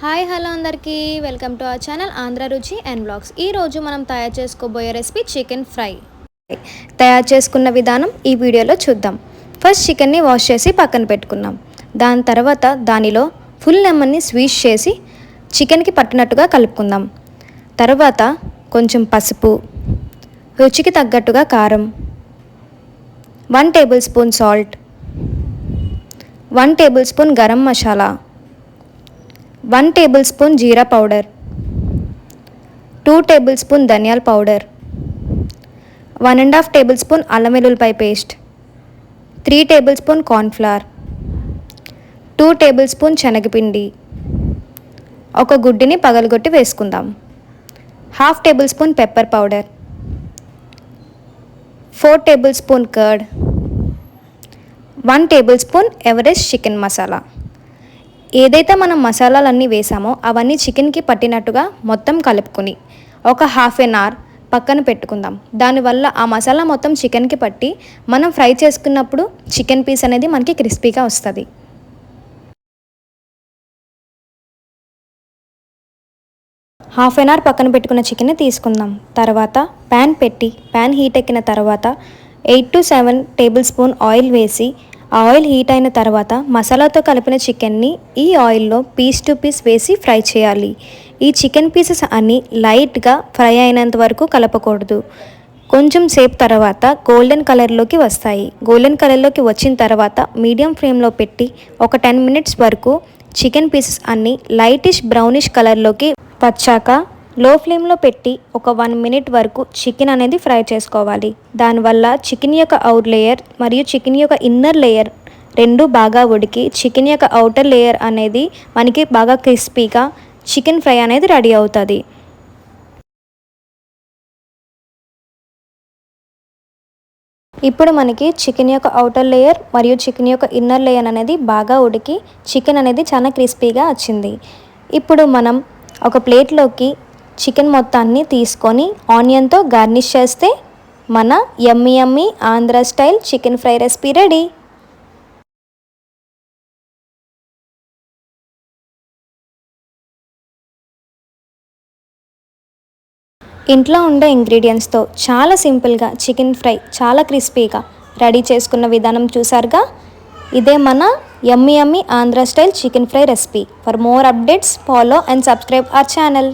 Hi hello అందరికీ welcome to our channel Andhra రుచి and blogs. ఈరోజు మనం తయారు చేసుకోబోయే రెసిపీ చికెన్ ఫ్రై. తయారు చేసుకున్న విధానం ఈ వీడియోలో చూద్దాం. ఫస్ట్ చికెన్ని వాష్ చేసి పక్కన పెట్టుకున్నాం. దాని తర్వాత దానిలో ఫుల్ లెమన్ని స్వీష్ చేసి చికెన్కి పట్టినట్టుగా కలుపుకుందాం. తర్వాత కొంచెం పసుపు, రుచికి తగ్గట్టుగా కారం, 1 tablespoon salt, 1 tablespoon garam masala, 1 tablespoon jeera powder, 2 tablespoon ధనియాల పౌడర్, 1.5 టేబుల్ స్పూన్ అల్లం వెల్లుల్లిపాయ paste, 3 tablespoon cornflour, 2 tablespoon శనగపిండి, ఒక గుడ్డిని పగలగొట్టి వేసుకుందాం. 1/2 tablespoon pepper powder, 4 tablespoon curd, 1 tablespoon Everest chicken masala. ఏదైతే మనం మసాలాలన్నీ వేసామో అవన్నీ చికెన్కి పట్టినట్టుగా మొత్తం కలుపుకొని ఒక హాఫ్ ఎన్ అవర్ పక్కన పెట్టుకుందాం. దానివల్ల ఆ మసాలా మొత్తం చికెన్కి పట్టి మనం ఫ్రై చేసుకున్నప్పుడు చికెన్ పీస్ అనేది మనకి క్రిస్పీగా వస్తుంది. హాఫ్ ఎన్ అవర్ పక్కన పెట్టుకున్న చికెన్ని తీసుకుందాం. తర్వాత ప్యాన్ పెట్టి ప్యాన్ హీట్ ఎక్కిన తర్వాత 8 to 7 టేబుల్ స్పూన్ ఆయిల్ వేసి ఆ ఆయిల్ హీట్ అయిన తర్వాత మసాలాతో కలిపిన చికెన్ని ఈ ఆయిల్లో పీస్ టు పీస్ వేసి ఫ్రై చేయాలి. ఈ చికెన్ పీసెస్ అన్నీ లైట్గా ఫ్రై అయినంత వరకు కలపకూడదు. కొంచెం సేపు తర్వాత గోల్డెన్ కలర్లోకి వస్తాయి. గోల్డెన్ కలర్లోకి వచ్చిన తర్వాత మీడియం ఫ్లేమ్లో పెట్టి ఒక 10 మినిట్స్ వరకు చికెన్ పీసెస్ అన్నీ లైటిష్ బ్రౌనిష్ కలర్లోకి వచ్చాక లో ఫ్లేమ్లో పెట్టి ఒక 1 మినిట్ వరకు చికెన్ అనేది ఫ్రై చేసుకోవాలి. దానివల్ల చికెన్ యొక్క అవుట్ లేయర్ మరియు చికెన్ యొక్క ఇన్నర్ లేయర్ రెండు బాగా ఉడికి చికెన్ యొక్క అవుటర్ లేయర్ అనేది మనకి బాగా క్రిస్పీగా చికెన్ ఫ్రై అనేది రెడీ అవుతుంది. ఇప్పుడు మనకి చికెన్ యొక్క అవుటర్ లేయర్ మరియు చికెన్ యొక్క ఇన్నర్ లేయర్ అనేది బాగా ఉడికి చికెన్ అనేది చాలా క్రిస్పీగా వచ్చింది. ఇప్పుడు మనం ఒక ప్లేట్లోకి చికెన్ మొత్తాన్ని తీసుకొని ఆనియన్తో గార్నిష్ చేస్తే మన yummy yummy Andhra style chicken fry recipe ready. ఇంట్లో ఉండే ఇంగ్రీడియంట్స్తో చాలా సింపుల్గా చికెన్ ఫ్రై చాలా క్రిస్పీగా రెడీ చేసుకున్న విధానం చూసారుగా. ఇదే మన yummy yummy Andhra style chicken fry recipe. For more updates follow and subscribe our channel.